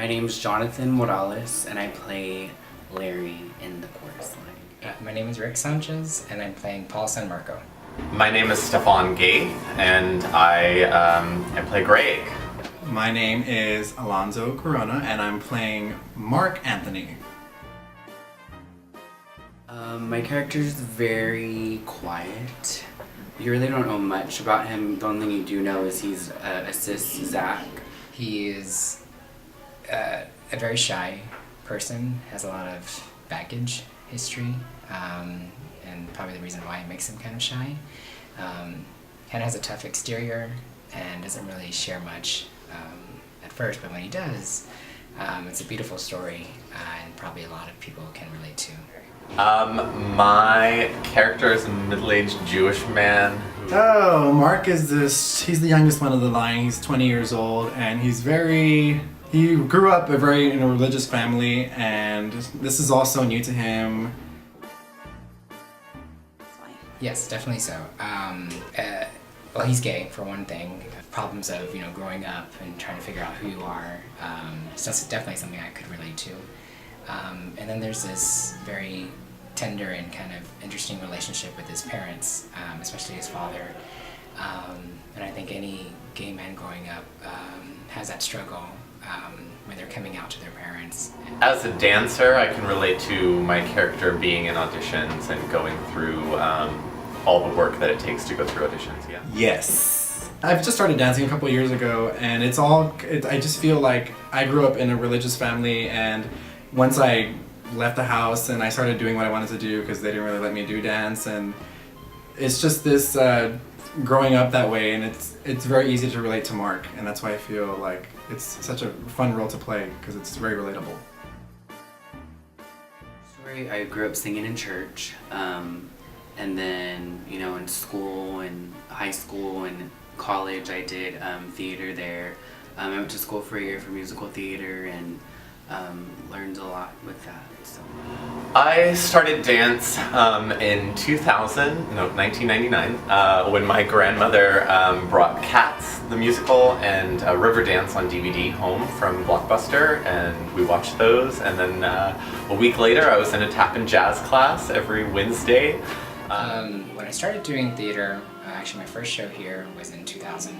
My name is Jonathan Morales, and I play Larry in the chorus line. My name is Rick Sanchez, and I'm playing Paul San Marco. My name is Stefan Gaeth, and I play Greg. My name is Alonzo Corona, and I'm playing Mark Anthony. My character is very quiet. You really don't know much about him. The only thing you do know is he's assists Zach. He is a very shy person, has a lot of baggage history, and probably the reason why it makes him kind of shy. Kind of has a tough exterior and doesn't really share much at first, but when he does, it's a beautiful story and probably a lot of people can relate to. My character is a middle-aged Jewish man. Oh, Mark is he's the youngest one of the line. He's 20 years old, and he grew up in a religious family, and this is also new to him. Yes, definitely so. Well, he's gay, for one thing. Problems of, growing up and trying to figure out who you are. So that's definitely something I could relate to. And then there's this very tender and kind of interesting relationship with his parents, especially his father. And I think any gay man growing up has that struggle when they're coming out to their parents. As a dancer, I can relate to my character being in auditions and going through all the work that it takes to go through auditions, yeah. Yes. I've just started dancing a couple years ago, and I just feel like I grew up in a religious family, and once I left the house and I started doing what I wanted to do because they didn't really let me do dance, and it's just this growing up that way, and it's very easy to relate to Mark, and that's why I feel like it's such a fun role to play because it's very relatable. I grew up singing in church, and then in school and high school and college I did theater there. I went to school for a year for musical theater and learned a lot with that. So. I started dance in 1999, when my grandmother brought Cats, the musical, and Riverdance on DVD home from Blockbuster, and we watched those. And then a week later, I was in a tap and jazz class every Wednesday. When I started doing theater, actually my first show here was in 2000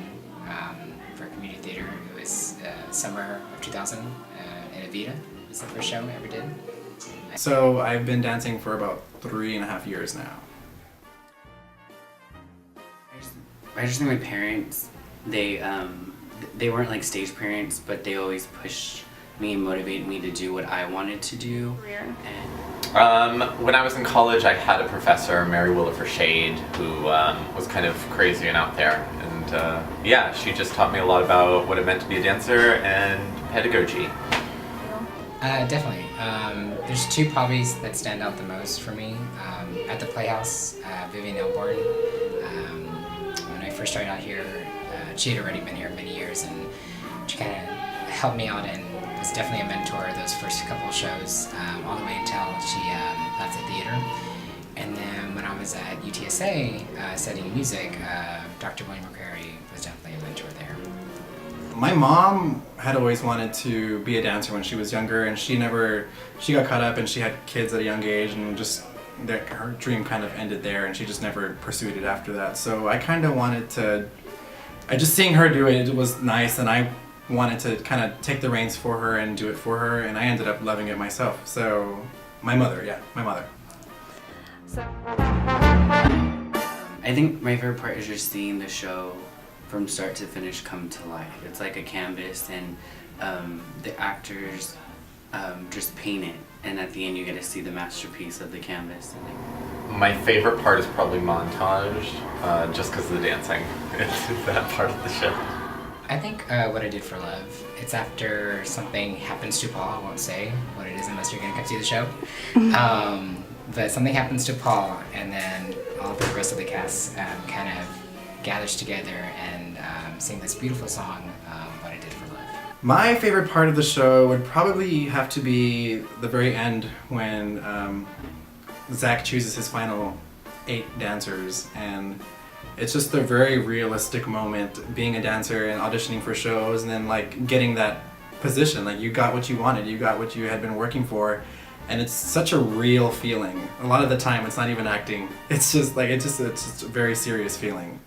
for community theater. It was summer of 2000 in Avita. It was the first show I ever did. So I've been dancing for about 3.5 years now. I just think my parents, they weren't like stage parents, but they always pushed me and motivated me to do what I wanted to do. When I was in college, I had a professor, Mary Willifer Shade, who was kind of crazy and out there. And yeah, she just taught me a lot about what it meant to be a dancer and pedagogy. Definitely. There's two hobbies that stand out the most for me. At the Playhouse, Vivian Elborn. When I first started out here, she had already been here many years, and she kind of helped me out and was definitely a mentor those first couple of shows, all the way until she left the theater. And then when I was at UTSA studying music, Dr. William McCrary was definitely a mentor there. My mom had always wanted to be a dancer when she was younger, and she got caught up and she had kids at a young age, and just her dream kind of ended there, and she just never pursued it after that. So I kind of wanted to, just seeing her do it was nice, and I wanted to kind of take the reins for her and do it for her, and I ended up loving it myself. So my mother. So I think my favorite part is just seeing the show from start to finish come to life. It's like a canvas, and the actors just paint it, and at the end you get to see the masterpiece of the canvas. My favorite part is probably montage, just because of the dancing. It's that part of the show. I think what I did for love, it's after something happens to Paul. I won't say what it is unless you're going to come see the show. But something happens to Paul, and then all the rest of the cast kind of gathers together and sing this beautiful song, What I Did for Love. My favorite part of the show would probably have to be the very end when Zach chooses his final 8 dancers, and it's just a very realistic moment being a dancer and auditioning for shows, and then like getting that position. Like, you got what you wanted, you got what you had been working for, and it's such a real feeling. A lot of the time, it's not even acting. It's just like it's just a very serious feeling.